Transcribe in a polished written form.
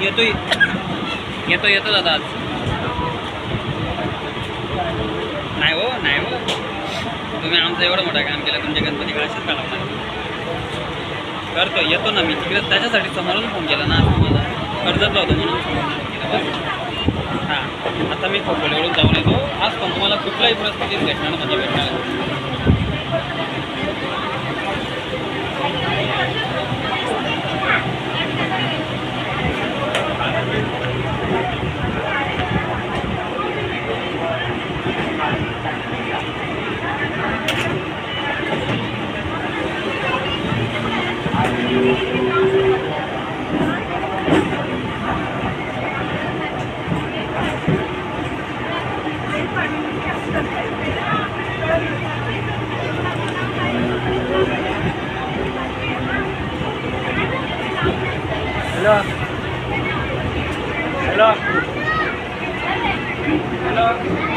येतो दादा आज. नाही हो तुम्ही आमचं एवढं मोठं काम केलं, तुमच्या गणपती कळाशीच काढवणार करतो. येतो ना मी तिकडे, त्याच्यासाठी समोरून फोन केला ना तुम्हाला. कर्जतला होतो म्हणून समोरून फोन केला बस. हां आता मी खोपोलीवरून जाऊन येतो. आज पण तुम्हाला कुठल्याही परिस्थितीत भेटणार म्हणजे भेटणार. Hello.